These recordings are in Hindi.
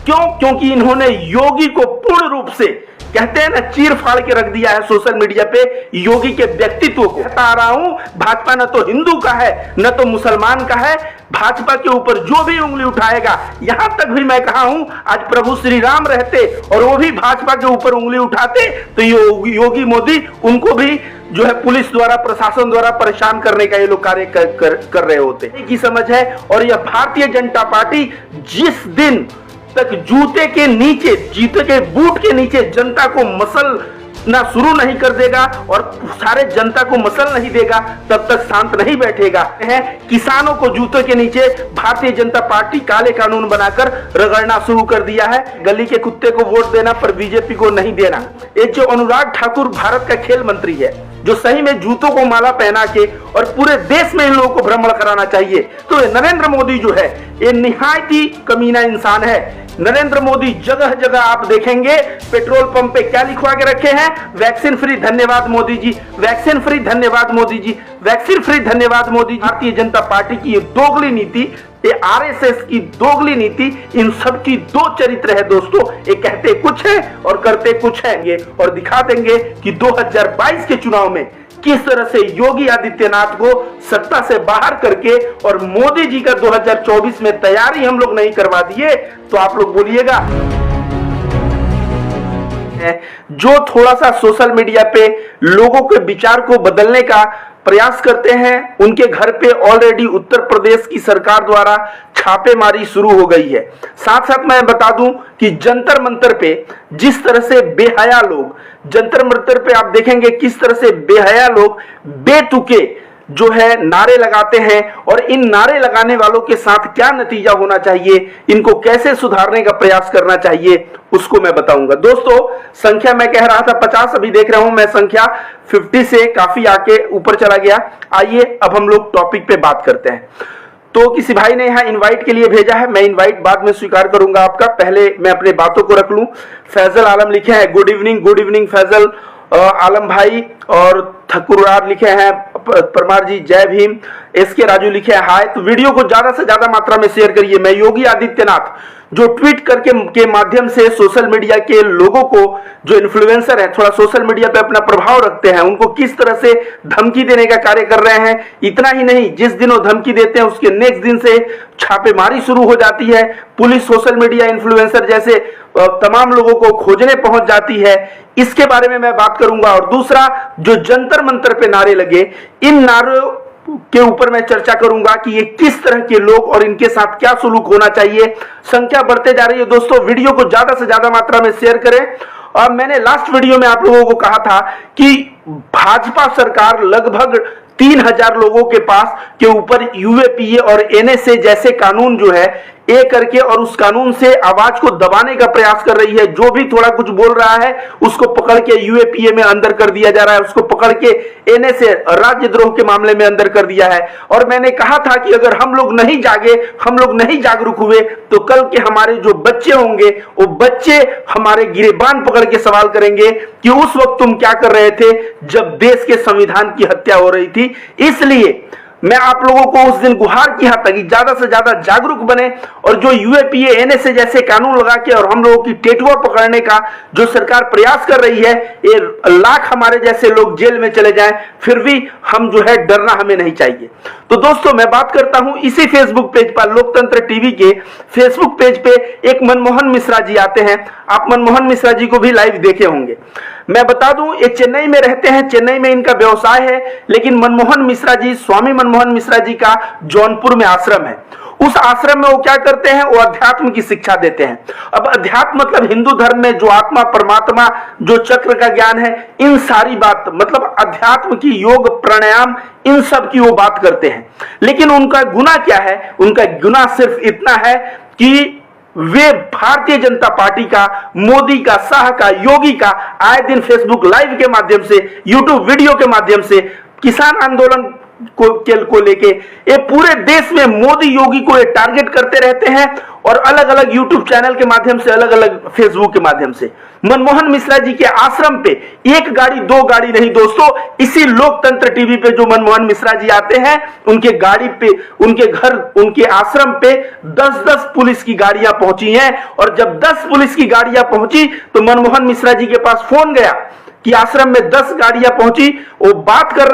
क्यों? क्योंकि इन्होंने योगी को पूर्ण रूप से, कहते हैं ना, चीर फाड़ के रख दिया है सोशल मीडिया पे योगी के व्यक्तित्व को। बता रहा हूं, भाजपा न तो हिंदू का है न तो मुसलमान का है। भाजपा के ऊपर जो भी उंगली उठाएगा, यहां तक भी मैं कहा हूं, आज प्रभु श्री राम रहते और वो भी भाजपा के ऊपर उंगली उठाते तो योगी मोदी उनको भी जो है पुलिस द्वारा, प्रशासन द्वारा परेशान करने का ये लोग कार्य कर रहे होते की समझ है। और यह भारतीय जनता पार्टी जिस दिन तक जूते के नीचे, जूते के बूट के नीचे जनता को मसलना शुरू नहीं कर देगा और सारे जनता को मसल नहीं देगा, तब तक शांत नहीं बैठेगा। किसानों को जूतों के नीचे भारतीय जनता पार्टी काले कानून बनाकर रगड़ना शुरू कर दिया है। गली के कुत्ते को वोट देना पर बीजेपी को नहीं देना। ये जो अनुराग ठाकुर भारत का खेल मंत्री है, जो सही में जूतों को माला पहना के और पूरे देश में इन लोगों को भ्रमण कराना चाहिए, तो नरेंद्र मोदी जो है ये निहायत ही कमीना इंसान है। नरेंद्र मोदी जगह जगह आप देखेंगे पेट्रोल पंप पे क्या लिखवा के रखे हैं, वैक्सीन फ्री धन्यवाद मोदी जी, वैक्सीन फ्री धन्यवाद मोदी जी, वैक्सीन फ्री धन्यवाद मोदी जी। भारतीय जनता पार्टी की ये दोगली नीति, ये आरएसएस की दोगली नीति, इन सब की दो चरित्र है दोस्तों। ये कहते कुछ है और करते कुछ है, और दिखा देंगे कि 2022 के चुनाव में किस तरह से योगी आदित्यनाथ को सत्ता से बाहर करके और मोदी जी का 2024 में तैयारी हम लोग नहीं करवा दिए तो आप लोग बोलिएगा। जो थोड़ा सा सोशल मीडिया पे लोगों के विचार को बदलने का प्रयास करते हैं, उनके घर पे ऑलरेडी उत्तर प्रदेश की सरकार द्वारा छापेमारी शुरू हो गई है। साथ साथ मैं बता दूं कि जंतर मंतर पे जिस तरह से बेहया लोग, जंतर मंतर पे आप देखेंगे किस तरह से बेहया लोग बेतुके जो है नारे लगाते हैं, और इन नारे लगाने वालों के साथ क्या नतीजा होना चाहिए, इनको कैसे सुधारने का प्रयास करना चाहिए, उसको मैं बताऊंगा। दोस्तों, संख्या मैं कह रहा था 50, अभी देख रहा हूं मैं संख्या 50 से काफी आके ऊपर चला गया। आइए अब हम लोग टॉपिक पे बात करते हैं। तो किसी भाई ने यहाँ इनवाइट के लिए भेजा है, मैं इनवाइट बाद में स्वीकार करूंगा आपका, पहले मैं अपने बातों को रख लूं। फैजल आलम लिखे हैं गुड इवनिंग फैजल आलम भाई, और ठकुरार लिखे हैं परमार जी जय भीम, एसके राजू लिखे हैं हाय। तो वीडियो को ज्यादा से ज्यादा मात्रा में शेयर करिए। मैं योगी आदित्यनाथ जो ट्वीट करके के माध्यम से सोशल मीडिया के लोगों को, जो इन्फ्लुएंसर है, थोड़ा सोशल मीडिया पे अपना प्रभाव रखते हैं, उनको किस तरह से धमकी देने का कार्य कर रहे हैं। इतना ही नहीं, जिस दिन वो धमकी देते हैं उसके नेक्स्ट दिन से छापेमारी शुरू हो जाती है, पुलिस सोशल मीडिया इन्फ्लुएंसर जैसे तमाम लोगों को खोजने पहुंच जाती है। इसके बारे में मैं बात करूंगा। और दूसरा, जो जंतर मंतर पे नारे लगे, इन नारों के ऊपर मैं चर्चा करूंगा कि ये किस तरह के लोग और इनके साथ क्या सुलूक होना चाहिए। संख्या बढ़ते जा रही है दोस्तों, वीडियो को ज्यादा से ज्यादा मात्रा में शेयर करें। और मैंने लास्ट वीडियो में आप लोगों को कहा था कि भाजपा सरकार लगभग 3000 लोगों के पास के ऊपर यूएपीए और एनएसए जैसे कानून जो है ए करके, और उस कानून से आवाज को दबाने का प्रयास कर रही है। जो भी थोड़ा कुछ बोल रहा है उसको पकड़ के यूएपीए में अंदर कर दिया जा रहा है, उसको पकड़ के एनएसए राज्यद्रोह के मामले में अंदर कर दिया है। और मैंने कहा था कि अगर हम लोग नहीं जागे, हम लोग नहीं जागरूक हुए, तो कल के हमारे जो बच्चे होंगे वो बच्चे हमारे गिरेबान पकड़ के सवाल करेंगे कि उस वक्त तुम क्या कर रहे थे जब देश के संविधान की हत्या हो रही थी। इसलिए मैं आप लोगों को उस दिन गुहार किया था कि ज्यादा से ज्यादा जागरूक बने, और जो यूएपीए एनएसए जैसे कानून लगा के और हम लोगों की टेटुआ पकड़ने का जो सरकार प्रयास कर रही है, ये लाख हमारे जैसे लोग जेल में चले जाएं, फिर भी हम जो है डरना हमें नहीं चाहिए। तो दोस्तों, मैं बात करता हूं इसी फेसबुक पेज पर, लोकतंत्र टीवी के फेसबुक पेज पे एक मनमोहन मिश्रा जी आते हैं। आप मनमोहन मिश्रा जी को भी लाइव देखे होंगे। मैं बता दूं, ये चेन्नई में रहते हैं, चेन्नई में इनका व्यवसाय है, लेकिन मनमोहन मिश्रा जी, स्वामी मनमोहन मिश्रा जी का जौनपुर में आश्रम है। उस आश्रम में वो क्या करते हैं, वो अध्यात्म की शिक्षा देते हैं। अब अध्यात्म मतलब हिंदू धर्म में जो आत्मा परमात्मा, जो चक्र का ज्ञान है, इन सारी बात मतलब अध्यात्म की, योग प्राणायाम, इन सब की वो बात करते हैं। लेकिन उनका गुना क्या है? उनका गुना सिर्फ इतना है कि वे भारतीय जनता पार्टी का, मोदी का, शाह का, योगी का आए दिन फेसबुक लाइव के माध्यम से, यूट्यूब वीडियो के माध्यम से किसान आंदोलन को लेके ये पूरे देश में मोदी योगी को ये टारगेट करते रहते हैं और अलग अलग यूट्यूब चैनल के माध्यम से, अलग अलग फेसबुक के माध्यम से। मनमोहन मिश्रा जी के आश्रम पे एक गाड़ी दो गाड़ी नहीं दोस्तों, इसी लोकतंत्र टीवी पे जो मनमोहन मिश्रा जी आते हैं उनके गाड़ी पे, उनके घर, उनके आश्रम पे 10-10 पुलिस की गाड़ियां पहुंची हैं। और जब 10 पुलिस की गाड़ियां पहुंची तो मनमोहन मिश्रा जी के पास फोन गया कि आश्रम में 10 गाड़ियां पहुंची, वो बात कर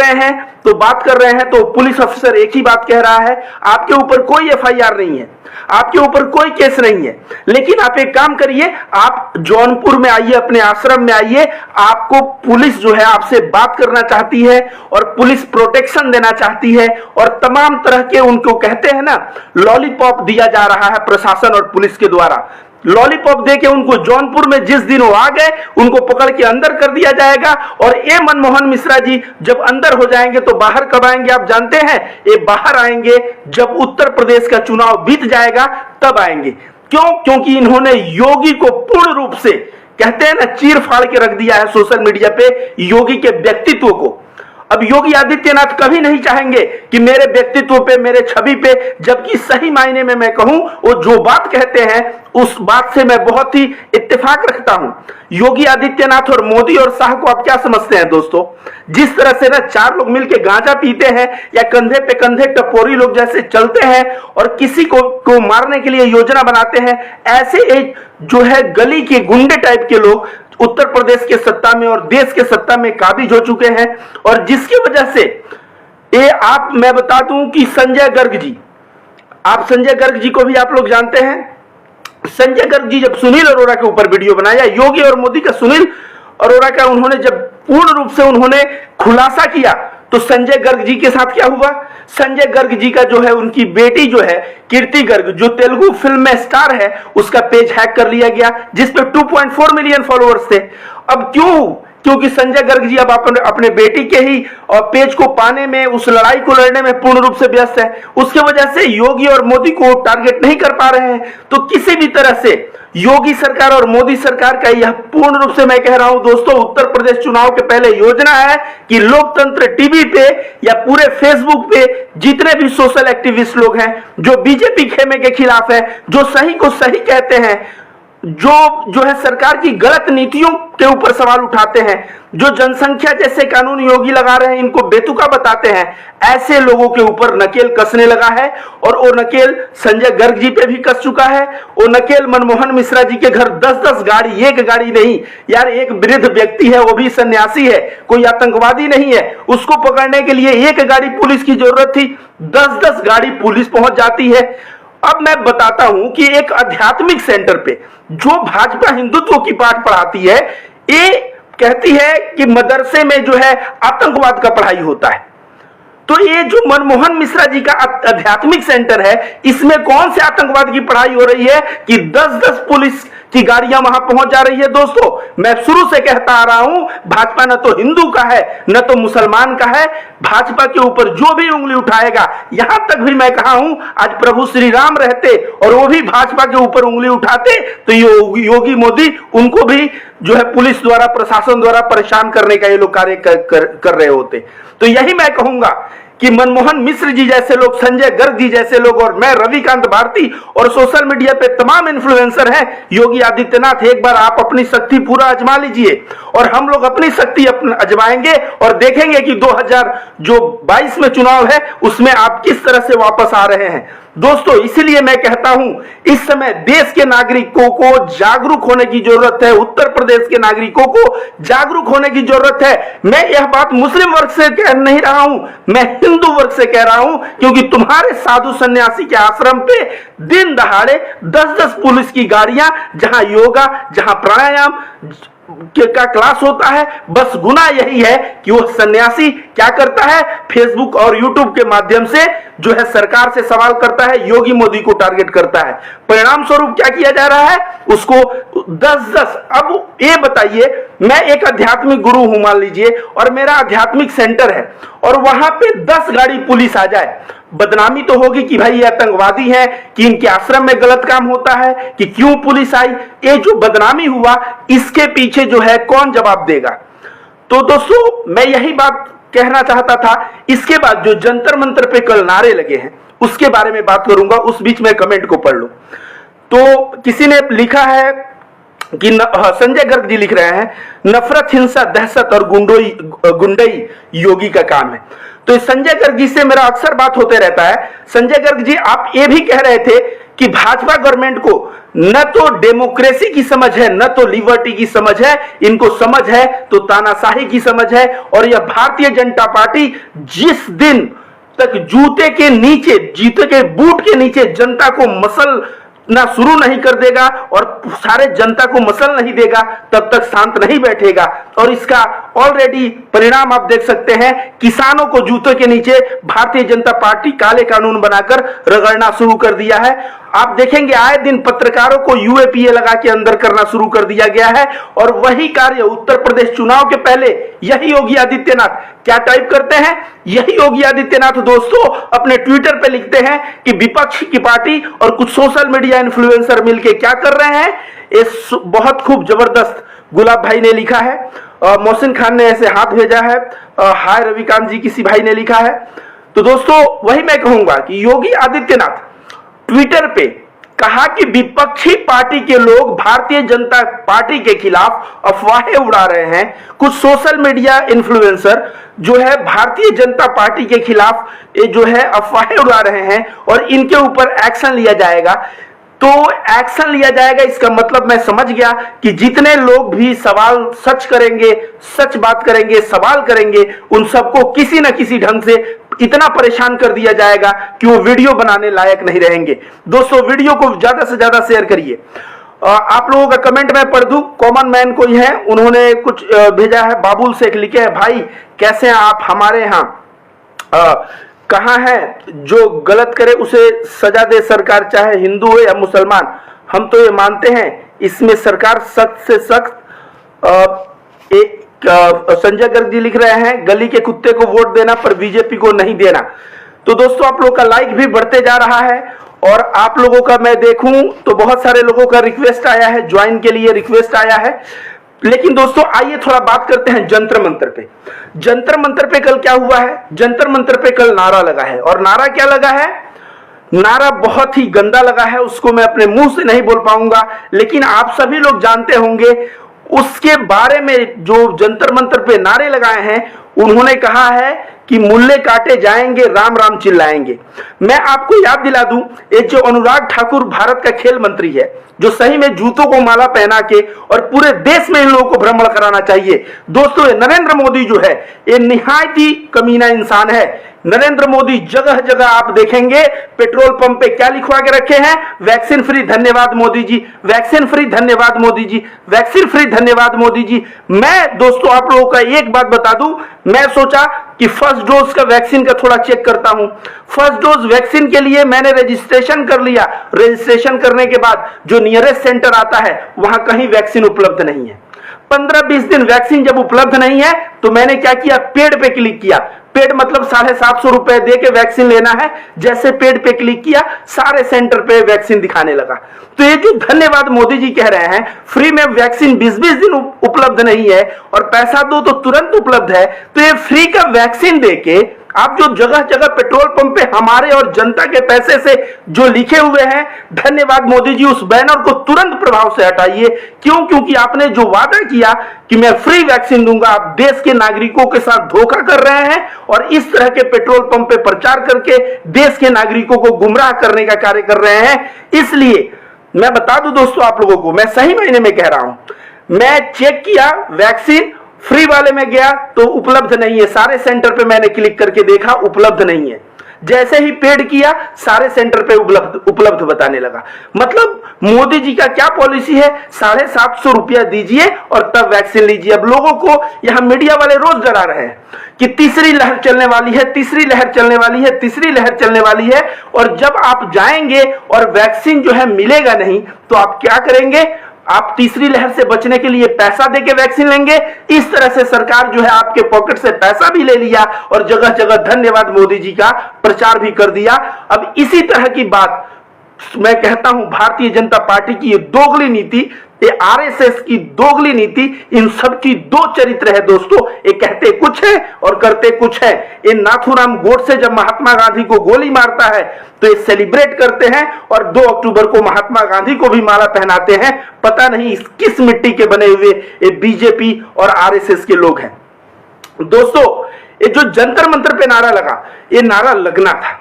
रहे हैं तो पुलिस अफसर एक ही बात कह रहा है, आपके ऊपर कोई एफआईआर नहीं है, आपके ऊपर कोई केस नहीं है, लेकिन आप एक काम करिए, आप जौनपुर में आइए, अपने आश्रम में आइए, आपको पुलिस जो है आपसे बात करना चाहती है और पुलिस प्रोटेक्शन देना चाहती है। और तमाम तरह के उनको कहते हैं ना, लॉलीपॉप दिया जा रहा है प्रशासन और पुलिस के द्वारा। लॉलीपॉप देके उनको जौनपुर में जिस दिन वो आ गए उनको पकड़ के अंदर कर दिया जाएगा। और ये मनमोहन मिश्रा जी जब अंदर हो जाएंगे तो बाहर कब आएंगे आप जानते हैं? ये बाहर आएंगे जब उत्तर प्रदेश का चुनाव बीत जाएगा, तब आएंगे। क्यों? क्योंकि इन्होंने योगी को पूर्ण रूप से, कहते हैं ना, चीर फाड़ के रख दिया है सोशल मीडिया पे योगी के व्यक्तित्व को। अब योगी आदित्यनाथ कभी नहीं चाहेंगे कि मेरे व्यक्तित्व पे, मेरे छवि पे, जबकि सही मायने में मैं कहूं, वो जो बात कहते हैं उस बात से मैं बहुत ही इत्तेफाक रखता हूं। योगी आदित्यनाथ और मोदी और शाह को आप क्या समझते हैं दोस्तों? जिस तरह से ना चार लोग मिलकर गांजा पीते हैं या कंधे पे कंधे टपोरी लोग जैसे चलते हैं और किसी को मारने के लिए योजना बनाते हैं, ऐसे एक जो है गली के गुंडे टाइप के लोग उत्तर प्रदेश के सत्ता में और देश के सत्ता में काबिज हो चुके हैं। और जिसकी वजह से मैं बता दूं कि संजय गर्ग जी, आप संजय गर्ग जी को भी आप लोग जानते हैं। संजय गर्ग जी जब सुनील अरोड़ा के ऊपर वीडियो बनाया, योगी और मोदी का सुनील अरोड़ा का उन्होंने जब पूर्ण रूप से उन्होंने खुलासा किया, तो संजय गर्ग जी के साथ क्या हुआ? संजय गर्ग जी का जो है, उनकी बेटी जो है कीर्ति गर्ग, जो तेलुगु फिल्म में स्टार है, उसका पेज हैक कर लिया गया जिसपे 2.4 मिलियन फॉलोअर्स थे। अब क्यों? क्योंकि संजय गर्ग जी अब अपने बेटी के ही पेज को पाने में, उस लड़ाई को लड़ने में पूर्ण रूप से व्यस्त है। उसके वजह से योगी और मोदी को टारगेट नहीं कर पा रहे हैं। तो किसी भी तरह से योगी सरकार और मोदी सरकार का यह पूर्ण रूप से मैं कह रहा हूं दोस्तों, उत्तर प्रदेश चुनाव के पहले योजना है कि लोकतंत्र टीवी पे या पूरे फेसबुक पे जितने भी सोशल एक्टिविस्ट लोग हैं, जो बीजेपी खेमे के खिलाफ है, जो सही को सही कहते हैं, जो है सरकार की गलत नीतियों के ऊपर सवाल उठाते हैं, जो जनसंख्या जैसे कानून योगी लगा रहे हैं इनको बेतुका बताते हैं, ऐसे लोगों के ऊपर नकेल कसने लगा है। और वो नकेल संजय गर्ग जी पे भी कस चुका है। वो नकेल मनमोहन मिश्रा जी के घर 10-10 गाड़ी, एक गाड़ी नहीं यार, एक वृद्ध व्यक्ति है, वो भी सन्यासी है, कोई आतंकवादी नहीं है, उसको पकड़ने के लिए एक गाड़ी पुलिस की जरूरत थी, 10-10 गाड़ी पुलिस पहुंच जाती है। अब मैं बताता हूं कि एक आध्यात्मिक सेंटर पे जो भाजपा हिंदुत्व की पाठ पढ़ाती है, ये कहती है कि मदरसे में जो है आतंकवाद का पढ़ाई होता है। तो ये जो मनमोहन मिश्रा जी का आध्यात्मिक सेंटर है, इसमें कौन से आतंकवाद की पढ़ाई हो रही है कि 10-10 पुलिस की गाड़ियां वहां पहुंच जा रही है? दोस्तों, मैं शुरू से कहता आ रहा हूं, भाजपा न तो हिंदू का है न तो मुसलमान का है। भाजपा के ऊपर जो भी उंगली उठाएगा, यहां तक भी मैं कहा हूं, आज प्रभु श्री राम रहते और वो भी भाजपा के ऊपर उंगली उठाते तो योगी मोदी उनको भी जो है पुलिस द्वारा, प्रशासन द्वारा परेशान करने का ये लोग कार्य कर रहे होते। तो यही मैं कहूंगा कि मनमोहन मिश्र जी जैसे लोग, संजय गर्ग जी जैसे लोग, और मैं रविकांत भारती और सोशल मीडिया पे तमाम इन्फ्लुएंसर हैं, योगी आदित्यनाथ, एक बार आप अपनी शक्ति पूरा आजमा लीजिए और हम लोग अपनी शक्ति आजमाएंगे और देखेंगे कि 2022 में चुनाव है, उसमें आप किस तरह से वापस आ रहे हैं। दोस्तों, इसलिए मैं कहता हूं, इस समय देश के नागरिकों को जागरूक होने की जरूरत है, उत्तर प्रदेश के नागरिकों को जागरूक होने की जरूरत है। मैं यह बात मुस्लिम वर्ग से कह नहीं रहा हूं, मैं हिंदू वर्ग से कह रहा हूं, क्योंकि तुम्हारे साधु सन्यासी के आश्रम पे दिन दहाड़े 10-10 पुलिस की गाड़ियां, जहां योगा, जहां प्राणायाम का क्लास होता है। बस गुना यही है कि वो सन्यासी क्या करता है, फेसबुक और यूट्यूब के माध्यम से जो है सरकार से सवाल करता है, योगी मोदी को टारगेट करता है। परिणाम स्वरूप क्या किया जा रहा है, उसको 10-10। अब ये बताइए, मैं एक आध्यात्मिक गुरु हूं मान लीजिए, और मेरा आध्यात्मिक सेंटर है और वहां पे 10 गाड़ी पुलिस आ जाए, बदनामी तो होगी कि भाई ये आतंकवादी है, कि इनके आश्रम में गलत काम होता है, कि क्यों पुलिस आई। ये जो बदनामी हुआ, इसके पीछे जो है कौन जवाब देगा? तो दोस्तों, मैं यही बात कहना चाहता था। इसके बाद जो जंतर मंतर पे कल नारे लगे हैं उसके बारे में बात करूंगा, उस बीच में कमेंट को पढ़ लो। तो किसी ने लिखा है कि संजय गर्ग जी लिख रहे हैं, नफरत, हिंसा, दहशत और गुंडई योगी का काम है। तो संजय गर्ग जी से मेरा अक्सर बात होते रहता है। संजय गर्ग जी, आप ये भी कह रहे थे कि भाजपा गवर्नमेंट को न तो डेमोक्रेसी की समझ है न तो लिबर्टी की समझ है, इनको समझ है तो तानाशाही की समझ है। और यह भारतीय जनता पार्टी जिस दिन तक जूते के नीचे, जूते के बूट के नीचे जनता को मसलना शुरू नहीं कर देगा और सारे जनता को मसल नहीं देगा, तब तक शांत नहीं बैठेगा। और इसका ऑलरेडी परिणाम आप देख सकते हैं, किसानों को जूतों के नीचे भारतीय जनता पार्टी काले कानून बनाकर रगड़ना शुरू कर दिया है। आप देखेंगे आए दिन पत्रकारों को यूएपीए लगा के अंदर करना शुरू कर दिया गया है। और वही कार्य उत्तर प्रदेश चुनाव के पहले यही योगी आदित्यनाथ क्या टाइप करते हैं, यही योगी आदित्यनाथ दोस्तों अपने ट्विटर पे लिखते हैं कि विपक्ष की पार्टी और कुछ सोशल मीडिया इन्फ्लुएंसर मिलके क्या कर रहे हैं। इस बहुत खूब जबरदस्त गुलाब भाई ने लिखा है, मोहसिन खान ने ऐसे हाथ भेजा है, हाय रविकांत जी किसी भाई ने लिखा है। तो दोस्तों वही मैं कहूंगा कि योगी आदित्यनाथ ट्विटर पे कहा कि विपक्षी पार्टी के लोग भारतीय जनता पार्टी के खिलाफ अफवाहें उड़ा रहे हैं। कुछ सोशल मीडिया इन्फ्लुएंसर जो है भारतीय जनता पार्टी के खिलाफ ये जो है अफवाहें उड़ा रहे हैं और इनके ऊपर एक्शन लिया जाएगा। तो एक्शन लिया जाएगा, इसका मतलब मैं समझ गया कि जितने लोग भी सवाल सच करेंगे, सच बात करेंगे, सवाल करेंगे, उन सबको किसी न किसी ढंग से इतना परेशान कर दिया जाएगा कि वो वीडियो बनाने लायक नहीं रहेंगे। दोस्तों वीडियो को ज्यादा से ज्यादा शेयर करिए। आप लोगों का कमेंट मैं पढ़ दूं। कॉमन मैन कोई है, उन्होंने कुछ भेजा है, बाबुल शेख लिखे है, भाई कैसे हैं आप, हमारे यहाँ कहाँ है जो गलत करे उसे सजा दे सरकार, चाहे हिंदू हो या मुसलमान। हम तो ये मानते हैं इसमें सरकार सख्त से सख्त। संजय गर्ग जी लिख रहे हैं, गली के कुत्ते को वोट देना पर बीजेपी को नहीं देना। तो दोस्तों आप लोगों का लाइक भी बढ़ते जा रहा है और आप लोगों का मैं देखूं तो बहुत सारे लोगों का रिक्वेस्ट आया है, ज्वाइन के लिए रिक्वेस्ट आया है। लेकिन दोस्तों आइए थोड़ा बात करते हैं जंतर मंतर पे। जंतर मंतर पे कल क्या हुआ है, जंतर मंतर पे कल नारा लगा है। और नारा क्या लगा है, नारा बहुत ही गंदा लगा है, उसको मैं अपने मुंह से नहीं बोल पाऊंगा, लेकिन आप सभी लोग जानते होंगे उसके बारे में। जो जंतर मंतर पे नारे लगाए हैं, उन्होंने कहा है कि मुल्ले काटे जाएंगे, राम राम चिल्लाएंगे। मैं आपको याद दिला दूं, ये जो अनुराग ठाकुर भारत का खेल मंत्री है, जो सही में जूतों को माला पहना के और पूरे देश में इन लोगों को भ्रमण कराना चाहिए। दोस्तों नरेंद्र मोदी जो है ये निहायत ही कमीना इंसान है। नरेंद्र मोदी जगह जगह आप देखेंगे पेट्रोल पंप पे क्या लिखवा के रखे हैं, वैक्सीन फ्री धन्यवाद मोदी जी, वैक्सीन फ्री धन्यवाद मोदी जी, वैक्सीन फ्री धन्यवाद मोदी जी। मैं दोस्तों आप लोगों का एक बात बता दूं, मैं सोचा कि फर्स्ट डोज का वैक्सीन का थोड़ा चेक करता हूं। फर्स्ट डोज वैक्सीन के लिए मैंने रजिस्ट्रेशन कर लिया। रजिस्ट्रेशन करने के बाद जो नियरेस्ट सेंटर आता है वहां कहीं वैक्सीन उपलब्ध नहीं है। 15-20 दिन वैक्सीन जब उपलब्ध नहीं है तो मैंने क्या किया, पेड पे क्लिक किया। पेड मतलब 750 रुपए दे के वैक्सीन लेना है। जैसे पेड पे क्लिक किया, सारे सेंटर पे वैक्सीन दिखाने लगा। तो ये जो धन्यवाद मोदी जी कह रहे हैं, फ्री में वैक्सीन 20-20 दिन उपलब्ध नहीं है और पैसा दो तो तुरंत उपलब्ध है, तो ये फ्री का वैक्सीन देके आप जो जगह जगह पेट्रोल पंप पे हमारे और जनता के पैसे से जो लिखे हुए हैं धन्यवाद मोदी जी, उस बैनर को तुरंत प्रभाव से हटाइए। क्यों? क्योंकि आपने जो वादा किया कि मैं फ्री वैक्सीन दूंगा, आप देश के नागरिकों के साथ धोखा कर रहे हैं और इस तरह के पेट्रोल पंप पे प्रचार करके देश के नागरिकों को गुमराह करने का कार्य कर रहे हैं। इसलिए मैं बता दूं दोस्तों आप लोगों को, मैं सही महीने में कह रहा हूं, मैं चेक किया वैक्सीन फ्री वाले में गया तो उपलब्ध नहीं है। सारे सेंटर पे मैंने क्लिक करके देखा उपलब्ध नहीं है। जैसे ही पेड किया सारे सेंटर पे उपलब्ध बताने लगा। मतलब मोदी जी का क्या पॉलिसी है, 750 रुपया दीजिए और तब वैक्सीन लीजिए। अब लोगों को यहाँ मीडिया वाले रोज डरा रहे हैं कि तीसरी लहर चलने वाली है, तीसरी लहर चलने वाली है, तीसरी लहर चलने वाली है। और जब आप जाएंगे और वैक्सीन जो है मिलेगा नहीं तो आप क्या करेंगे, आप तीसरी लहर से बचने के लिए पैसा देके वैक्सीन लेंगे। इस तरह से सरकार जो है आपके पॉकेट से पैसा भी ले लिया और जगह जगह धन्यवाद मोदी जी का प्रचार भी कर दिया। अब इसी तरह की बात मैं कहता हूं, भारतीय जनता पार्टी की ये दोगली नीति ये आरएसएस की दोगली नीति, इन सब की दो चरित्र है दोस्तों। ये कहते कुछ है और करते कुछ है। ये नाथूराम गोडसे जब महात्मा गांधी को गोली मारता है तो ये सेलिब्रेट करते हैं और 2 अक्टूबर को महात्मा गांधी को भी माला पहनाते हैं। पता नहीं किस मिट्टी के बने हुए ये बीजेपी और आरएसएस के लोग हैं। दोस्तों, ये जो जंतर मंतर पे नारा लगा, ये नारा लगना था।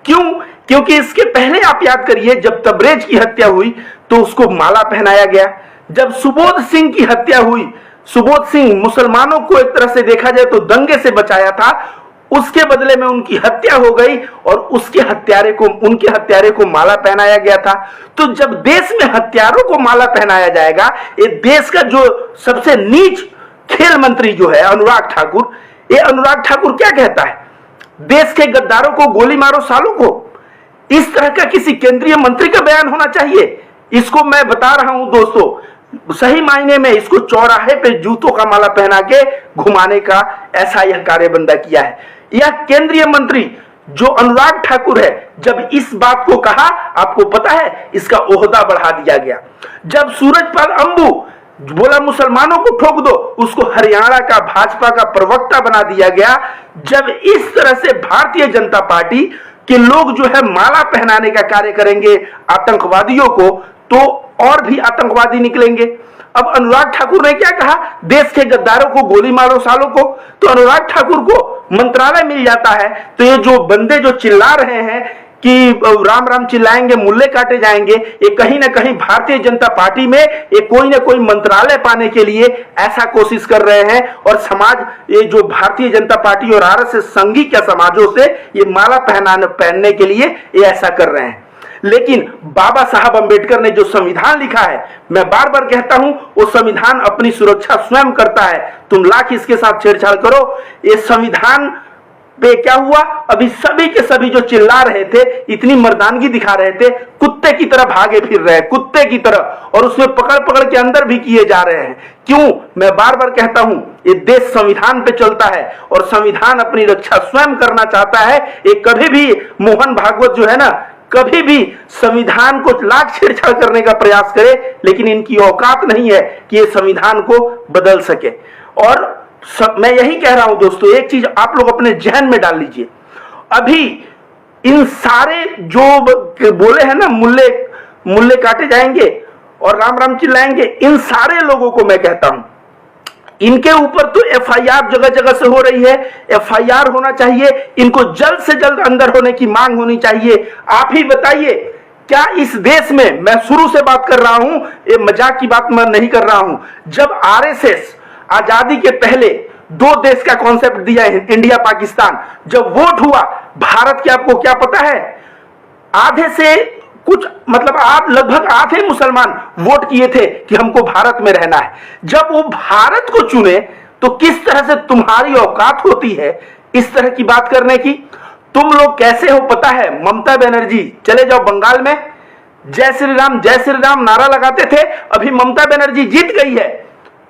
क्यों? क्योंकि इसके पहले आप याद करिए, जब तबरेज की हत्या हुई तो उसको माला पहनाया गया। जब सुबोध सिंह की हत्या हुई, सुबोध सिंह मुसलमानों को एक तरह से देखा जाए तो दंगे से बचाया था, उसके बदले में उनकी हत्या हो गई और उनके हत्यारे को माला पहनाया गया था। तो जब देश में हत्यारों को माला पहनाया जाएगा, ये देश का जो सबसे नीच खेल मंत्री जो है अनुराग ठाकुर, ये अनुराग ठाकुर क्या कहता है, देश के गद्दारों को गोली मारो सालों को। इस तरह का किसी केंद्रीय मंत्री का बयान होना चाहिए। इसको मैं बता रहा हूं दोस्तों, सही मायने में इसको चौराहे पे जूतों का माला पहना के घुमाने का ऐसा यह कार्यबंदा किया है। यह केंद्रीय मंत्री जो अनुराग ठाकुर है, जब इस बात को कहा, आपको पता है इसका ओहदा बढ़ा दिया गया। जब सूरजपाल अंबू बोला मुसलमानों को ठोक दो, उसको हरियाणा का भाजपा का प्रवक्ता बना दिया गया। जब इस तरह से भारतीय जनता पार्टी के लोग जो है माला पहनाने का कार्य करेंगे आतंकवादियों को, तो और भी आतंकवादी निकलेंगे। अब अनुराग ठाकुर ने क्या कहा, देश के गद्दारों को गोली मारो सालों को, तो अनुराग ठाकुर को मंत्रालय मिल जाता है। तो ये जो बंदे जो चिल्ला रहे हैं कि राम राम चिल्लाएंगे मुल्ले काटे जाएंगे, ये कहीं ना कहीं भारतीय जनता पार्टी में ये कोई ना कोई मंत्रालय पाने के लिए ऐसा कोशिश कर रहे हैं। और समाज, ये जो भारतीय जनता पार्टी और आरएसएस संघी क्या समाजों से ये माला पहनने के लिए ये ऐसा कर रहे हैं। लेकिन बाबा साहब अंबेडकर ने जो संविधान लिखा है, मैं बार बार कहता हूं, वो संविधान अपनी सुरक्षा स्वयं करता है। तुम लाख इसके साथ छेड़छाड़ करो, ये संविधान पे क्या हुआ, अभी सभी के सभी जो चिल्ला रहे थे, इतनी मर्दानगी दिखा रहे थे, कुत्ते की तरह भागे फिर रहे हैं, कुत्ते की तरह, और उसमें पकड़ पकड़ के अंदर भी किए जा रहे हैं। क्यों? मैं बार बार कहता हूं, ये देश संविधान पे चलता है और संविधान अपनी रक्षा स्वयं करना चाहता है। ये कभी भी मोहन भागवत जो है ना, कभी भी संविधान को लाख छेड़छाड़ करने का प्रयास करे, लेकिन इनकी औकात नहीं है कि ये संविधान को बदल सके। और मैं यही कह रहा हूं दोस्तों, एक चीज आप लोग अपने जहन में डाल लीजिए। अभी इन सारे जो बोले हैं ना, मुल्ले काटे जाएंगे और राम राम चिल्लाएंगे, इन सारे लोगों को मैं कहता हूं, इनके ऊपर तो एफआईआर जगह जगह से हो रही है। एफआईआर होना चाहिए, इनको जल्द से जल्द अंदर होने की मांग होनी चाहिए। आप ही बताइए, क्या इस देश में, मैं शुरू से बात कर रहा हूं, ये मजाक की बात मैं नहीं कर रहा हूं, जब आरएसएस आजादी के पहले 2 देश का कॉन्सेप्ट दिया है, इंडिया पाकिस्तान, जब वोट हुआ भारत के, आपको क्या पता है, आधे से कुछ मतलब लगभग आधे मुसलमान वोट किए थे कि हमको भारत में रहना है। जब वो भारत को चुने तो किस तरह से तुम्हारी औकात होती है इस तरह की बात करने की? तुम लोग कैसे हो पता है? ममता बनर्जी, चले जाओ बंगाल में, जय श्री राम नारा लगाते थे, अभी ममता बनर्जी जीत गई है,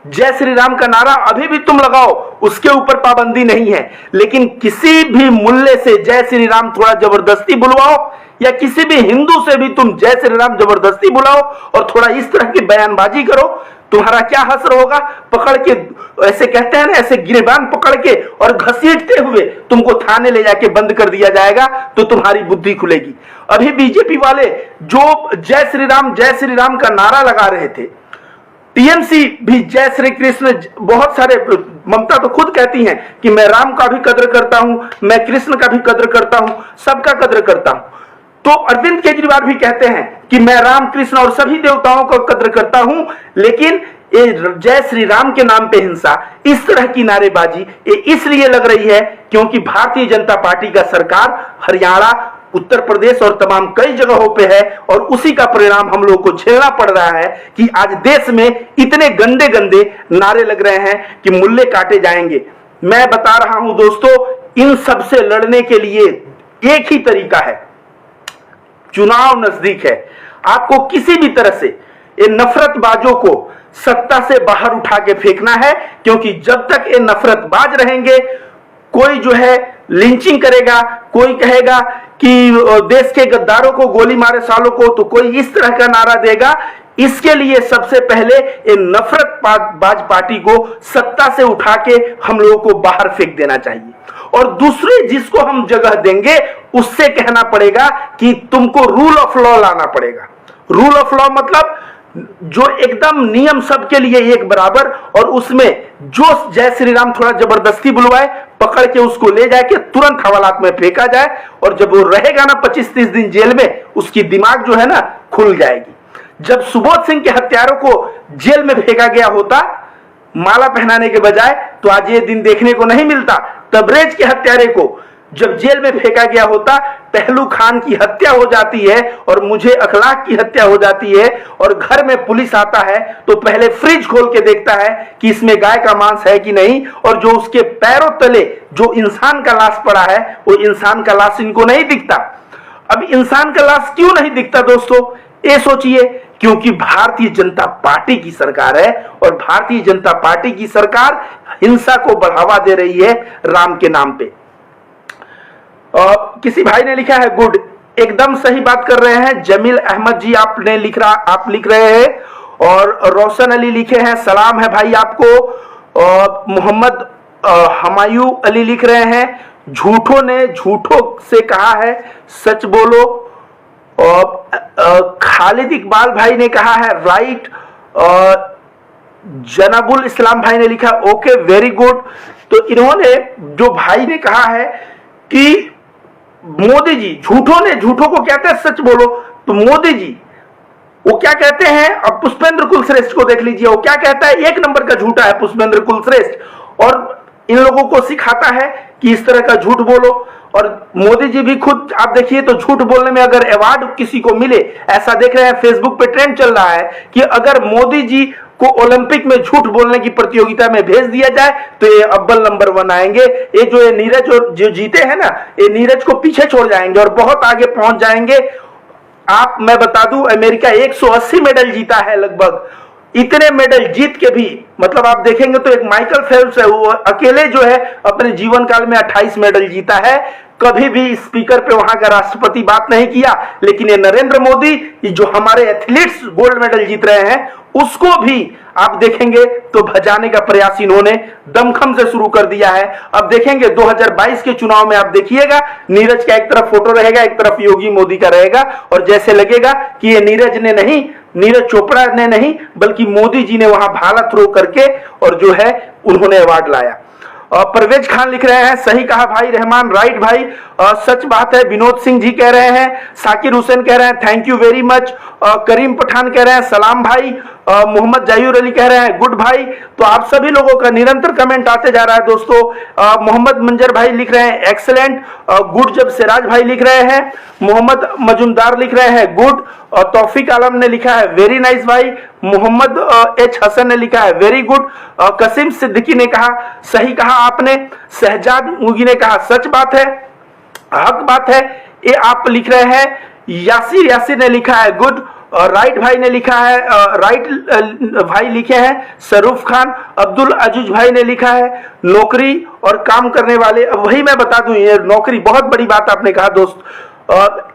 जय श्री राम का नारा अभी भी तुम लगाओ, उसके ऊपर पाबंदी नहीं है। लेकिन किसी भी मुल्ले से जय श्री राम थोड़ा जबरदस्ती बुलवाओ, या किसी भी हिंदू से भी तुम जय श्री राम जबरदस्ती बुलाओ और थोड़ा इस तरह की बयानबाजी करो, तुम्हारा क्या हश्र होगा? पकड़ के, ऐसे कहते हैं ना, ऐसे गिरबान पकड़ के और घसीटते हुए तुमको थाने ले जाके बंद कर दिया जाएगा, तो तुम्हारी बुद्धि खुलेगी। अभी बीजेपी वाले जो जय श्री राम का नारा लगा रहे थे, टीएमसी भी जय श्री कृष्ण, बहुत सारे, ममता तो खुद कहती हैं कि मैं राम का भी कद्र करता हूं, मैं कृष्ण का भी कद्र करता हूं, सबका कद्र करता हूं। तो अरविंद केजरीवाल भी कहते हैं कि मैं राम कृष्ण और सभी देवताओं का कद्र करता हूं, लेकिन ये जय श्री राम के नाम पे हिंसा, इस तरह की नारेबाजी ये इसलिए लग रही है क्योंकि भारतीय जनता पार्टी का सरकार हरियाणा, उत्तर प्रदेश और तमाम कई जगहों पे है, और उसी का परिणाम हम लोग को झेलना पड़ रहा है कि आज देश में इतने गंदे गंदे नारे लग रहे हैं कि मुल्ले काटे जाएंगे। मैं बता रहा हूं दोस्तों, इन सब से लड़ने के लिए एक ही तरीका है, चुनाव नजदीक है। आपको किसी भी तरह से ये नफरतबाजों को सत्ता से बाहर उठा के फेंकना है, क्योंकि जब तक ये नफरतबाज रहेंगे, कोई जो है लिंचिंग करेगा, कोई कहेगा कि देश के गद्दारों को गोली मारे सालों को, तो कोई इस तरह का नारा देगा। इसके लिए सबसे पहले इन नफरतबाज पार्टी को सत्ता से उठा के हम लोगों को बाहर फेंक देना चाहिए, और दूसरी जिसको हम जगह देंगे उससे कहना पड़ेगा कि तुमको रूल ऑफ लॉ लाना पड़ेगा। रूल ऑफ लॉ मतलब जो एकदम नियम सबके लिए एक बराबर, और उसमें जो जय श्री राम थोड़ा जबरदस्ती बुलवाए, पकड़ के उसको ले जाके तुरंत हवालात में फेंका जाए, और जब वो रहेगा ना 25-30 दिन जेल में, उसकी दिमाग जो है ना खुल जाएगी। जब सुबोध सिंह के हत्यारों को जेल में फेंका गया होता माला पहनाने के बजाय, तो आज ये दिन देखने को नहीं मिलता। तबरेज के हत्यारे को जब जेल में फेंका गया होता, पहलू खान की हत्या हो जाती है और मुझे अखलाक की हत्या हो जाती है, और घर में पुलिस आता है तो पहले फ्रिज खोल के देखता है कि इसमें गाय का मांस है कि नहीं, और जो उसके पैरों तले जो इंसान का लाश पड़ा है वो इंसान का लाश इनको नहीं दिखता। अब इंसान का लाश क्यों नहीं दिखता दोस्तों, ये सोचिए, क्योंकि भारतीय जनता पार्टी की सरकार है, और भारतीय जनता पार्टी की सरकार हिंसा को बढ़ावा दे रही है राम के नाम पे। किसी भाई ने लिखा है गुड, एकदम सही बात कर रहे हैं जमील अहमद जी, आप लिख रहे हैं। और रोशन अली लिखे हैं सलाम है भाई आपको। मोहम्मद हमायू अली लिख रहे हैं झूठों ने झूठों से कहा है सच बोलो। खालिद इकबाल भाई ने कहा है राइट। जनाबुल इस्लाम भाई ने लिखा ओके वेरी गुड। तो इन्होंने जो भाई ने कहा है कि मोदी जी झूठों ने झूठों को कहते हैं सच बोलो, तो मोदी जी वो क्या कहते हैं, अब पुष्पेंद्र कुलश्रेष्ठ को देख लीजिए, वो क्या कहता है, एक नंबर का झूठा है पुष्पेंद्र कुलश्रेष्ठ, और इन लोगों को सिखाता है कि इस तरह का झूठ बोलो। और मोदी जी भी खुद आप देखिए तो झूठ बोलने में अगर अवार्ड किसी को मिले, ऐसा देख रहे हैं फेसबुक पे ट्रेंड चल रहा है कि अगर मोदी जी को ओलंपिक में झूठ बोलने की प्रतियोगिता में भेज दिया जाए तो ये अव्वल नंबर 1 आएंगे। ये जो ये नीरज जो जीते हैं ना, ये नीरज को पीछे छोड़ जाएंगे और बहुत आगे पहुंच जाएंगे। मैं बता दूं अमेरिका 180 मेडल जीता है लगभग, इतने मेडल जीत के भी मतलब आप देखेंगे तो एक माइकल फेल्प्स है, वो अकेले जो है अपने जीवन काल में 28 मेडल जीता है। कभी भी स्पीकर पे वहां का राष्ट्रपति बात नहीं किया, लेकिन ये नरेंद्र मोदी जो हमारे एथलीट्स गोल्ड मेडल जीत रहे हैं उसको भी आप देखेंगे तो भजाने का प्रयास इन्होंने दमखम से शुरू कर दिया है। अब देखेंगे 2022 के चुनाव में आप देखिएगा नीरज का एक तरफ फोटो रहेगा, एक तरफ योगी मोदी का रहेगा, और जैसे लगेगा कि ये नीरज चोपड़ा ने नहीं बल्कि मोदी जी ने वहां भाला थ्रो करके और जो है उन्होंने अवार्ड लाया। परवेज खान लिख रहे हैं सही कहा भाई रहमान, राइट भाई, सच बात है। विनोद सिंह जी कह रहे हैं, साकिर हुसैन कह रहे हैं थैंक यू वेरी मच, करीम पठान कह रहे हैं सलाम भाई, मोहम्मद जायूर अली कह रहे हैं गुड भाई। तो आप सभी लोगों का निरंतर कमेंट आते जा रहा है दोस्तों। मोहम्मद मंजर भाई लिख रहे हैं एक्सलेंट गुड, जब सिराज भाई लिख रहे हैं, मोहम्मद मजुमदार लिख रहे हैं गुड, तौफीक आलम ने लिखा है वेरी नाइस भाई, मोहम्मद एच हसन ने लिखा है वेरी गुड, कसीम सिद्दीकी ने कहा सही कहा आपने, शहजाद मुगी ने कहा सच बात है, हक बात है, ये आप लिख रहे हैं। यासिर ने लिखा है गुड, राइट भाई ने लिखा है, राइट भाई लिखे हैं सरूफ खान। अब्दुल अजीज भाई ने लिखा है नौकरी और काम करने वाले, वही मैं बता दूं ये नौकरी बहुत बड़ी बात आपने कहा दोस्त।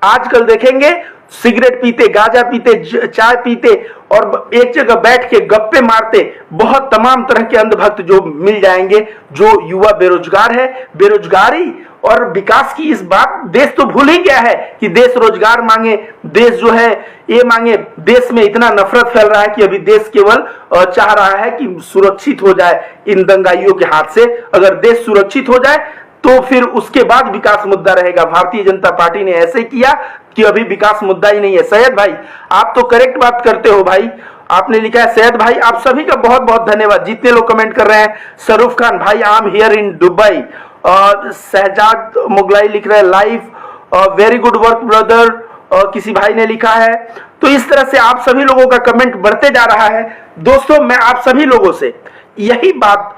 आजकल देखेंगे सिगरेट पीते, गांजा पीते, चाय पीते और एक जगह बैठ के गप्पे मारते बहुत तमाम तरह के अंधभक्त जो मिल जाएंगे, जो युवा बेरोजगार है। बेरोजगारी और विकास की इस बात देश तो भूल ही गया है कि देश रोजगार मांगे, देश जो है ये मांगे। देश में इतना नफरत फैल रहा है कि अभी देश केवल चाह रहा है कि सुरक्षित हो जाए इन दंगाइयों के हाथ से। अगर देश सुरक्षित हो जाए तो फिर उसके बाद विकास मुद्दा रहेगा। भारतीय जनता पार्टी ने ऐसे किया कि अभी विकास मुद्दा ही नहीं है। सैयद भाई आप तो करेक्ट बात करते हो भाई, आपने लिखा है सैयद भाई, आप सभी का बहुत बहुत धन्यवाद जितने लोग कमेंट कर रहे हैं। सरूफ खान भाई I am here in Dubai, Shahzad Mughlai लिख रहे हैं live very good work brother, किसी भाई ने लिखा है। तो इस तरह से आप सभी लोगों का कमेंट बढ़ते जा रहा है। दोस्तों मैं आप सभी लोगों से यही बात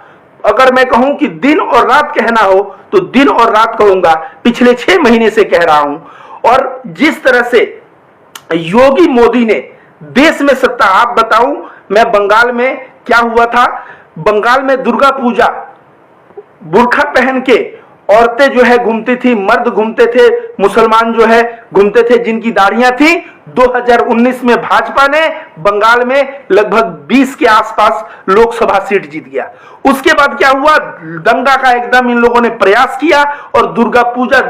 अगर मैं कहूं कि दिन और रात कहना हो तो दिन और रात कहूंगा, पिछले 6 महीने से कह रहा हूं। और जिस तरह से योगी मोदी ने देश में सत्ता, आप बताऊं मैं बंगाल में क्या हुआ था, बंगाल में दुर्गा पूजा बुर्खा पहन के औरतें जो है घूमती थी, मर्द घूमते थे, मुसलमान जो है घूमते थे जिनकी दाढ़ियां थी। 2019 में भाजपा ने बंगाल में लगभग 20 के आसपास लोकसभा सीट जीत गया। उसके बाद क्या हुआ, दंगा का एकदम इन लोगों ने प्रयास किया और दुर्गा पूजा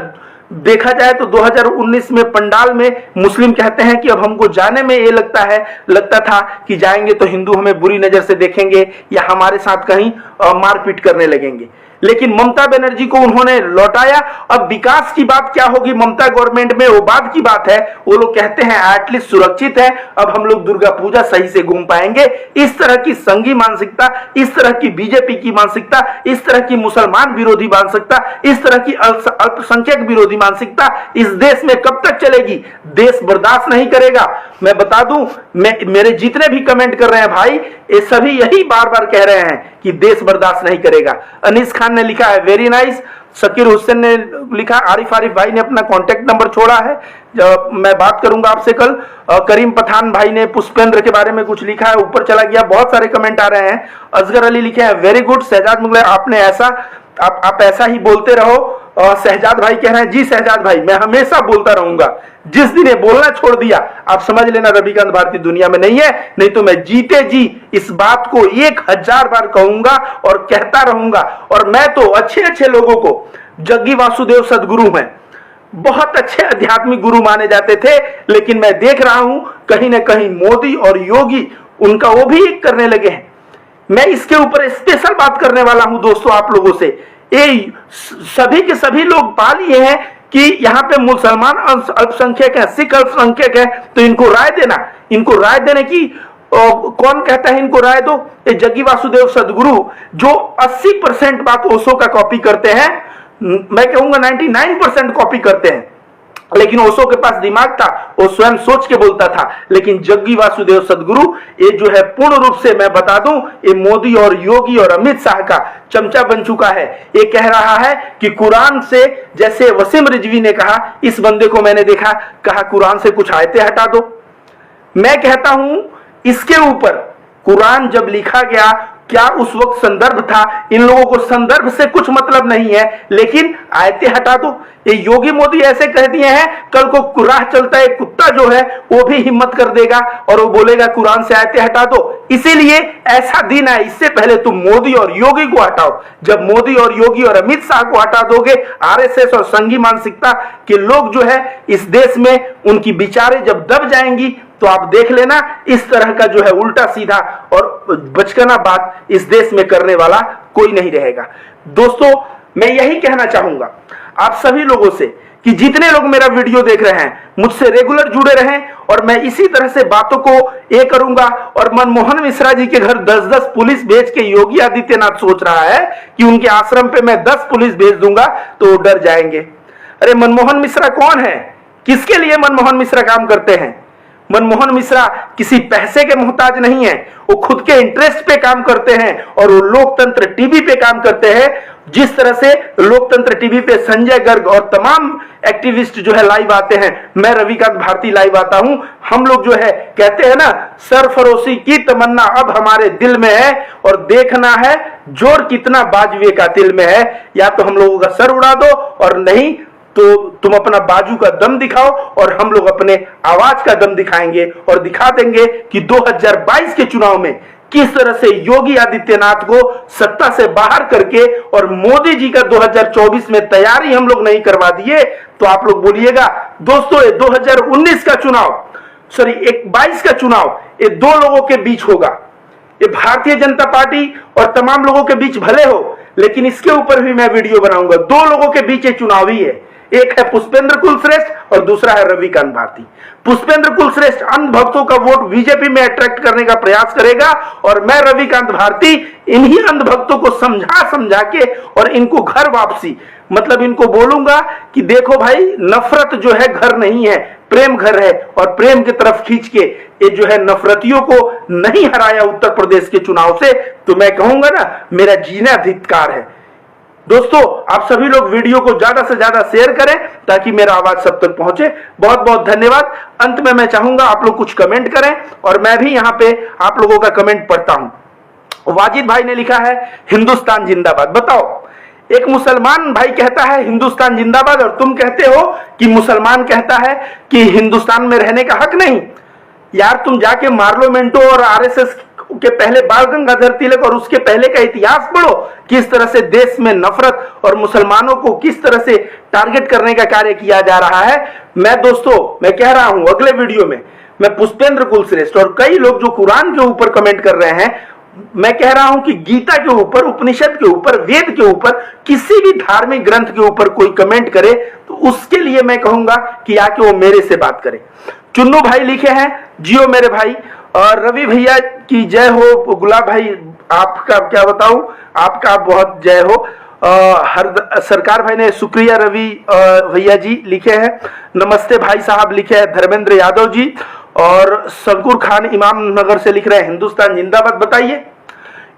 देखा जाए तो 2019 में पंडाल में मुस्लिम कहते हैं कि अब हमको जाने में ये लगता था कि जाएंगे तो हिंदू हमें बुरी नजर से देखेंगे या हमारे साथ कहीं मारपीट करने लगेंगे, लेकिन ममता बनर्जी को उन्होंने लौटाया। अब विकास की बात क्या होगी ममता गवर्नमेंट में, वो बाद की बात है। वो लोग कहते हैं एटलीस्ट सुरक्षित है, अब हम लोग दुर्गा पूजा सही से घूम पाएंगे। इस तरह की संघी मानसिकता, इस तरह की बीजेपी की मानसिकता, इस तरह की मुसलमान विरोधी मानसिकता, इस तरह की अल्पसंख्यक विरोधी मानसिकता इस देश में कब तक चलेगी? देश बर्दाश्त नहीं करेगा। मैं बता दूं, मेरे जितने भी कमेंट कर रहे हैं भाई, ये सभी यही बार बार कह रहे हैं कि देश बर्दाश्त नहीं करेगा। अनीस खान ने लिखा है वेरी नाइस, शकीर हुसैन ने लिखा, आरिफ भाई ने अपना कांटेक्ट नंबर छोड़ा है, मैं बात करूंगा आपसे कल। करीम पठान भाई ने पुष्पेंद्र के बारे में कुछ लिखा है, ऊपर चला गया, बहुत सारे कमेंट आ रहे हैं। असगर अली लिखे हैं वेरी गुड, शहजाद मुगल आपने ऐसा आप ऐसा ही बोलते रहो। शहजाद भाई कह रहे हैं जी शहजाद भाई मैं हमेशा बोलता रहूंगा, जिस दिन ये बोलना छोड़ दिया आप समझ लेना रविकांत भारती दुनिया में नहीं है, नहीं तो मैं जीते जी इस बात को 1000 बार कहूंगा और कहता रहूंगा। और मैं तो अच्छे अच्छे लोगों को जग्गी वासुदेव सदगुरु हैं, बहुत अच्छे आध्यात्मिक गुरु माने जाते थे, लेकिन मैं देख रहा हूं कहीं ना कहीं मोदी और योगी उनका वो भी करने लगे हैं। मैं इसके ऊपर स्पेशल बात करने वाला हूं दोस्तों आप लोगों से। ये सभी के सभी लोग पा लिए हैं कि यहाँ पे मुसलमान अल्पसंख्यक है, सिख अल्पसंख्यक है, तो इनको राय देना, इनको राय देने की कौन कहता है इनको राय दो? ये जग्गी वासुदेव सदगुरु जो 80% बात ओशो का कॉपी करते हैं, मैं कहूंगा 99% कॉपी करते हैं, लेकिन ओशो के पास दिमाग था, वो स्वयं सोच के बोलता था। लेकिन जग्गी वासुदेव सदगुरु ये जो है पूर्ण रूप से मैं बता दूं, ये मोदी और योगी और अमित शाह का चमचा बन चुका है। ये कह रहा है कि कुरान से, जैसे वसीम रिजवी ने कहा, इस बंदे को मैंने देखा, कहा कुरान से कुछ आयतें हटा दो। मैं कहता हूं इसके ऊपर कुरान जब लिखा गया क्या उस वक्त संदर्भ था? इन लोगों को संदर्भ से कुछ मतलब नहीं है, लेकिन आयतें हटा दो। ये योगी मोदी ऐसे कह दिए हैं, कल को राह चलता है कुत्ता जो है वो भी हिम्मत कर देगा और वो बोलेगा कुरान से आयतें हटा दो। इसीलिए ऐसा दिन है, इससे पहले तुम मोदी और योगी को हटाओ। जब मोदी और योगी और अमित शाह को हटा दोगे, आरएसएस और संघी मानसिकता के लोग जो है इस देश में, उनकी विचारें जब दब जाएंगी तो आप देख लेना इस तरह का जो है उल्टा सीधा और बचकाना बात इस देश में करने वाला कोई नहीं रहेगा। दोस्तों मैं यही कहना चाहूंगा आप सभी लोगों से कि जितने लोग मेरा वीडियो देख रहे हैं मुझसे रेगुलर जुड़े रहें, और मैं इसी तरह से बातों को ये करूंगा। और मनमोहन मिश्रा जी के घर 10-10 पुलिस भेज के योगी आदित्यनाथ सोच रहा है कि उनके आश्रम पे मैं 10 पुलिस भेज दूंगा तो वो डर जाएंगे। अरे मनमोहन मिश्रा कौन है? किसके लिए मनमोहन मिश्रा काम करते हैं? मनमोहन मिश्रा किसी पैसे के मोहताज नहीं है, वो खुद के इंटरेस्ट पे काम करते हैं और वो लोकतंत्र टीवी पे काम करते हैं। जिस तरह से लोकतंत्र टीवी पे संजय गर्ग और तमाम एक्टिविस्ट जो है लाइव आते हैं, मैं रविकांत भारती लाइव आता हूं। हम लोग जो है कहते हैं ना, सरफरोशी की तमन्ना अब हमारे दिल में है और देखना है जोर कितना बाजवे का दिल में है। या तो हम लोगों का सर उड़ा दो और नहीं तो तुम अपना बाजू का दम दिखाओ, और हम लोग अपने आवाज का दम दिखाएंगे और दिखा देंगे कि 2022 के चुनाव में किस तरह से योगी आदित्यनाथ को सत्ता से बाहर करके और मोदी जी का 2024 में तैयारी हम लोग नहीं करवा दिए तो आप लोग बोलिएगा। दोस्तों ये 2019 का चुनाव, सॉरी 22 का चुनाव, ये दो लोगों के बीच होगा। ये भारतीय जनता पार्टी और तमाम लोगों के बीच भले हो, लेकिन इसके ऊपर भी मैं वीडियो बनाऊंगा। दो लोगों के बीच ये चुनाव ही है, एक है पुष्पेंद्र कुलश्रेष्ठ और दूसरा है रविकांत भारती। पुष्पेंद्र कुलश्रेष्ठ अंध भक्तों का वोट बीजेपी में अट्रैक्ट करने का प्रयास करेगा, और मैं रविकांत भारती इन्हीं अंध भक्तों को समझा के और इनको घर वापसी, मतलब इनको बोलूंगा कि देखो भाई नफरत जो है घर नहीं है, प्रेम घर है, और प्रेम की तरफ खींच के ये जो है नफरतियों को नहीं हराया उत्तर प्रदेश के चुनाव से, तो मैं कहूंगा ना मेरा जीना धिक्कार है। दोस्तों आप सभी लोग वीडियो को ज्यादा से ज्यादा शेयर करें ताकि मेरा आवाज सब तक पहुंचे। बहुत बहुत धन्यवाद। अंत में मैं चाहूंगा आप लोग कुछ कमेंट करें और मैं भी यहां पे आप लोगों का कमेंट पढ़ता हूं। वाजिद भाई ने लिखा है हिंदुस्तान जिंदाबाद। बताओ एक मुसलमान भाई कहता है हिंदुस्तान जिंदाबाद और तुम कहते हो कि मुसलमान कहता है कि हिंदुस्तान में रहने का हक नहीं। यार तुम जाके मार्लोमेंटो और आरएसएस के पहले बाल गंगाधर तिलक और उसके पहले का इतिहास पढ़ो, किस तरह से देश में नफरत और मुसलमानों को किस तरह से टारगेट करने का कार्य किया जा रहा है। मैं दोस्तों मैं कह रहा हूं अगले वीडियो में मैं पुष्पेंद्र कुलश्रेष्ठ और कई लोग जो कुरान के ऊपर कमेंट कर रहे हैं, मैं कह रहा हूं कि गीता के ऊपर, उपनिषद के ऊपर, वेद के ऊपर, किसी भी धार्मिक ग्रंथ के ऊपर कोई कमेंट करे तो उसके लिए मैं कहूंगा कि आके वो मेरे से बात करे। चुन्नू भाई लिखे हैं, जियो मेरे भाई, और रवि भैया की जय हो। गुलाब भाई आपका क्या बताऊं, आपका बहुत जय हो। हर सरकार भाई ने शुक्रिया रवि भैया जी लिखे हैं। नमस्ते भाई साहब लिखे हैं धर्मेंद्र यादव जी, और शंकुर खान इमाम नगर से लिख रहे हैं हिंदुस्तान जिंदाबाद। बताइए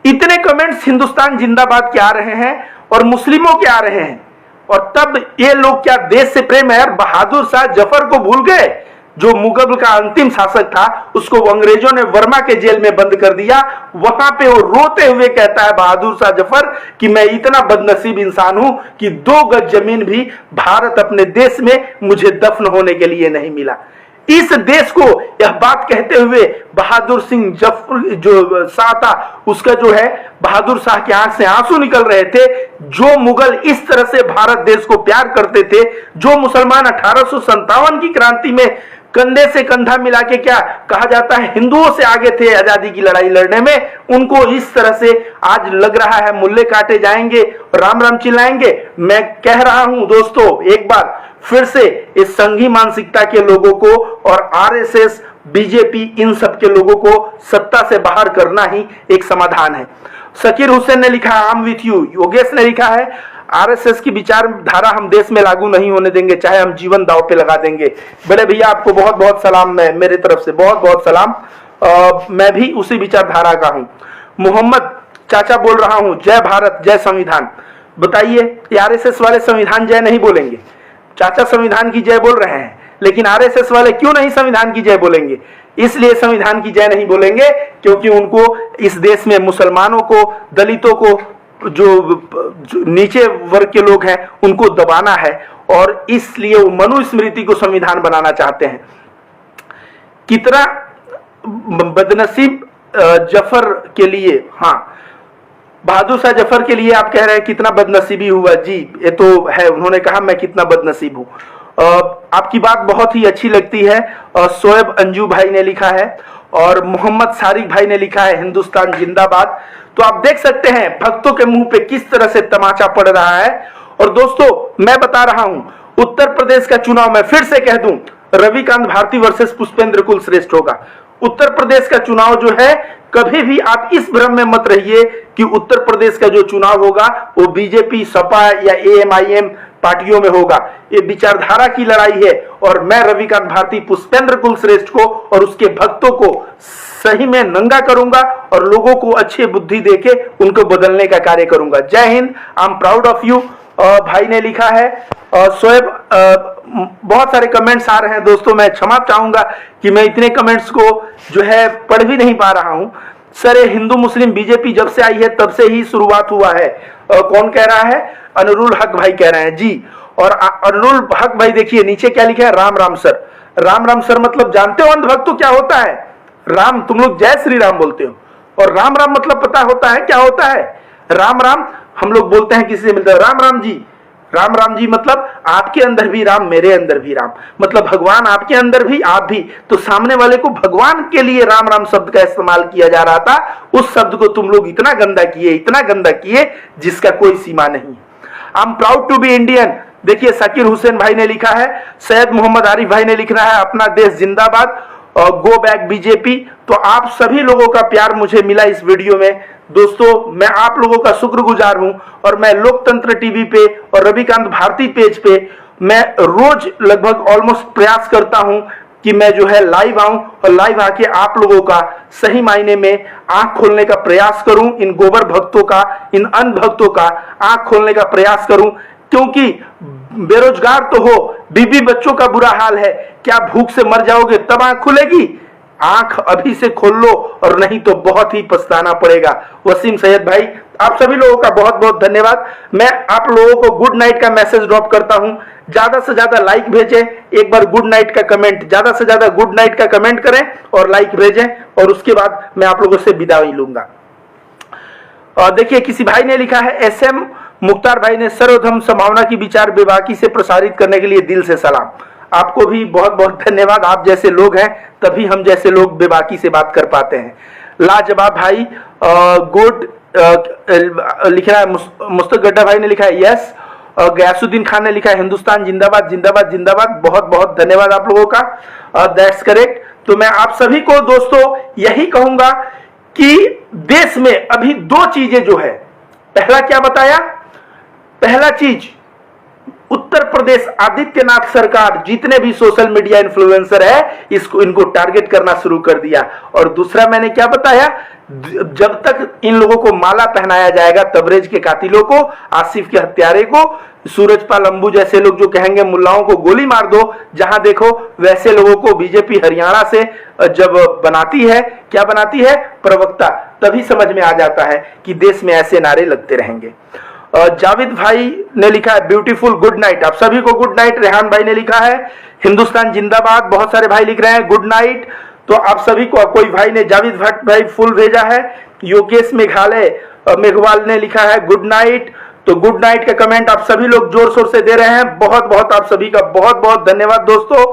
इतने कमेंट्स हिंदुस्तान जिंदाबाद के आ रहे हैं और मुस्लिमों के आ रहे हैं, और तब ये लोग क्या देश से प्रेम है यार। बहादुर शाह जफर को भूल गए, जो मुगल का अंतिम शासक था, उसको अंग्रेजों ने वर्मा के जेल में बंद कर दिया। वहां पे वो रोते हुए कहता है बहादुर शाह जफर कि मैं इतना बदनसीब इंसान हूं कि 2 गज जमीन भी भारत अपने देश में मुझे दफन होने के लिए नहीं मिला। इस देश को यह बात कहते हुए बहादुर सिंह जफर जो शाह था, उसका जो है बहादुर शाह की आंख से आंसू निकल रहे थे। जो मुगल इस तरह से भारत देश को प्यार करते थे, जो मुसलमान 1857 की क्रांति में कंधे से कंधा मिला के क्या कहा जाता है हिंदुओं से आगे थे आजादी की लड़ाई लड़ने में, उनको इस तरह से आज लग रहा है मुल्ले काटे जाएंगे, राम राम चिल्लाएंगे। मैं कह रहा हूं दोस्तों एक बार फिर से, इस संघी मानसिकता के लोगों को और आरएसएस, बीजेपी, इन सब के लोगों को सत्ता से बाहर करना ही एक समाधान है। शकीर हुसैन ने लिखा है I am with you. Yogesh ने लिखा है आरएसएस की विचारधारा हम देश में लागू नहीं होने देंगे, चाहे हम जीवन दांव पे लगा देंगे। बड़े भैया आपको बहुत बहुत सलाम, मेरे तरफ से बहुत बहुत सलाम। मैं भी उसी विचारधारा का हूं। मोहम्मद चाचा बोल रहा हूं, जय भारत जय संविधान। बताइए आरएसएस वाले संविधान जय नहीं बोलेंगे, चाचा संविधान की जय बोल रहे हैं, लेकिन आरएसएस वाले क्यों नहीं संविधान की जय बोलेंगे? इसलिए संविधान की जय नहीं बोलेंगे क्योंकि उनको इस देश में मुसलमानों को, दलितों को, जो नीचे वर्ग के लोग हैं उनको दबाना है, और इसलिए वो मनुस्मृति को संविधान बनाना चाहते हैं। कितना बदनसीब जफर के लिए, हाँ बहादुर शाह जफर के लिए आप कह रहे हैं कितना बदनसीबी हुआ। जी ये तो है, उन्होंने कहा मैं कितना बदनसीब हूं। आपकी बात बहुत ही अच्छी लगती है। शोएब अंजू भाई ने लिखा है और मोहम्मद सारिक भाई ने लिखा है हिंदुस्तान जिंदाबाद। तो आप देख सकते हैं भक्तों के मुंह पे किस तरह से तमाचा पड़ रहा है। और दोस्तों मैं बता रहा हूं उत्तर प्रदेश का चुनाव मैं फिर से कह दूं, रविकांत भारती वर्सेस पुष्पेंद्र कुलश्रेष्ठ होगा। उत्तर प्रदेश का चुनाव जो है, कभी भी आप इस भ्रम में मत रहिए कि उत्तर प्रदेश का जो चुनाव होगा वो बीजेपी, सपा या एएमआईएम पार्टियों में होगा। ये विचारधारा की लड़ाई है, और मैं रविकांत भारती पुष्पेंद्र कुलश्रेष्ठ को और उसके भक्तों को सही में नंगा करूंगा और लोगों को अच्छी बुद्धि देके उनको बदलने का कार्य करूंगा। जय हिंद, आई एम प्राउड ऑफ यू। भाई ने लिखा है शोएब, बहुत सारे कमेंट्स आ रहे हैं दोस्तों, मैं क्षमा चाहूंगा कि मैं इतने कमेंट्स को जो है पढ़ भी नहीं पा रहा हूं। सर ये हिंदू मुस्लिम बीजेपी जब से आई है तब से ही शुरुआत हुआ है। कौन कह रहा है? अनुरुल हक भाई कह रहे हैं जी। और अनुरुल हक भाई देखिए नीचे क्या लिखा है, राम राम सर। राम राम सर मतलब जानते हो अंधभक्त तो क्या होता है? राम, तुम लोग जय श्री राम बोलते हो, और राम राम मतलब पता होता है क्या होता है? राम राम हम लोग बोलते हैं किसी से मिलते हैं राम राम जी। राम राम जी मतलब आपके अंदर भी राम, मेरे अंदर भी राम, मतलब भगवान आपके अंदर भी, आप भी। तो सामने वाले को भगवान के लिए राम राम शब्द का इस्तेमाल किया जा रहा था। उस शब्द को तुम लोग इतना गंदा किए, इतना गंदा किए जिसका कोई सीमा नहीं। I am proud to be Indian. देखिए शकीर हुसैन भाई ने लिखा है, सैयद मोहम्मद आरिफ भाई ने लिखा है अपना देश जिंदाबाद और गो बैक बीजेपी। तो आप सभी लोगों का प्यार मुझे मिला इस वीडियो में। दोस्तों मैं आप लोगों का शुक्रगुजार हूं, और मैं लोकतंत्र टीवी पे और रविकांत भारती पेज पे मैं रोज लगभग ऑलमोस्ट प्रयास करता हूं कि मैं जो है लाइव आऊं और लाइव आके आप लोगों का सही मायने में आंख खोलने का प्रयास करूं। इन गोबर भक्तों का, इन अन्य भक्तों का आंख खोलने का प्रयास करूं, क्योंकि बेरोजगार तो हो, बीबी बच्चों का बुरा हाल है। क्या भूख से मर जाओगे तब आंख खुलेगी? आंख अभी से खोल लो, और नहीं तो बहुत ही पछताना पड़ेगा। वसीम सैयद भाई आप सभी लोगों का बहुत बहुत धन्यवाद। मैं आप लोगों को गुड नाइट का मैसेज ड्रॉप करता हूं। ज्यादा से ज्यादा लाइक भेजें, एक बार गुड नाइट का कमेंट, ज्यादा से ज्यादा गुड नाइट का कमेंट करें और लाइक भेजें, और उसके बाद मैं आप लोगों से विदाई लूंगा। और देखिए, किसी भाई ने लिखा है, SM मुख्तार भाई ने, सर्वधर्म संभावना की विचार बेबाकी से प्रसारित करने के लिए दिल से सलाम। आपको भी बहुत बहुत धन्यवाद। आप जैसे लोग हैं तभी हम जैसे लोग बेबाकी से बात कर पाते हैं। लाजवाब भाई गुड लिख रहा है। मुस्तक गड्ढा भाई ने लिखा है यस। गयासुद्दीन खान ने लिखा है हिंदुस्तान जिंदाबाद जिंदाबाद जिंदाबाद। बहुत बहुत धन्यवाद आप लोगों का। That's correct. तो मैं आप सभी को दोस्तों यही कहूंगा कि देश में अभी दो चीजें जो है, पहला क्या बताया, पहला चीज उत्तर प्रदेश आदित्यनाथ सरकार जितने भी सोशल मीडिया इन्फ्लुएंसर है इनको टारगेट करना शुरू कर दिया। और दूसरा मैंने क्या बताया, जब तक इन लोगों को माला पहनाया जाएगा, तबरेज के कातिलों को, आसिफ के हत्यारे को, सूरजपाल अंबू जैसे लोग जो कहेंगे मुल्लाओं को गोली मार दो, जहां देखो वैसे लोगों को बीजेपी हरियाणा से जब बनाती है, क्या बनाती है, प्रवक्ता, तभी समझ में आ जाता है कि देश में ऐसे नारे लगते रहेंगे। जावेद भाई ने लिखा है ब्यूटीफुल गुड नाइट। आप सभी को गुड नाइट। रेहान भाई ने लिखा है हिंदुस्तान जिंदाबाद। बहुत सारे भाई लिख रहे हैं गुड नाइट। तो आप सभी को, कोई भाई ने, जावेद भट्ट भाई फुल भेजा है। योगेश मेघालय मेघवाल ने लिखा है गुड नाइट। तो गुड नाइट का कमेंट आप सभी लोग जोर शोर से दे रहे हैं। बहुत बहुत आप सभी का बहुत बहुत धन्यवाद दोस्तों।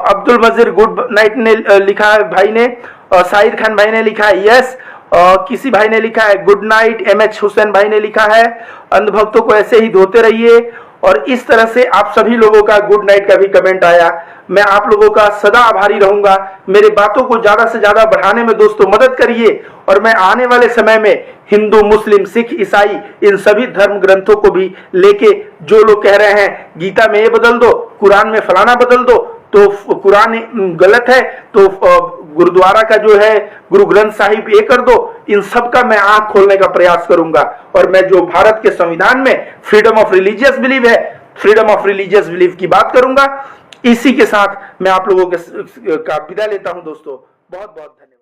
अब्दुल मजीर गुड नाइट ने लिखा है भाई ने। साहिद खान भाई ने लिखा है यस। किसी भाई ने लिखा है गुड नाइट। MH हुसैन भाई ने लिखा है अंधभक्तों को ऐसे ही धोते रहिए। और इस तरह से आप सभी लोगों का गुड नाइट का भी कमेंट आया। मैं आप लोगों का सदा आभारी रहूंगा। मेरे बातों को ज्यादा से ज्यादा बढ़ाने में दोस्तों मदद करिए। और मैं आने वाले समय में हिंदू, मुस्लिम, सिख, ईसाई इन सभी धर्म ग्रंथों को भी लेके, जो लोग कह रहे हैं गीता में ये बदल दो, कुरान में फलाना बदल दो, तो कुरान गलत है, तो गुरुद्वारा का जो है गुरु ग्रंथ साहिब ये कर दो, इन सब का मैं आंख खोलने का प्रयास करूंगा। और मैं जो भारत के संविधान में फ्रीडम ऑफ रिलीजियस बिलीव है, फ्रीडम ऑफ रिलीजियस बिलीव की बात करूंगा। इसी के साथ मैं आप लोगों का विदा लेता हूं दोस्तों। बहुत बहुत धन्यवाद।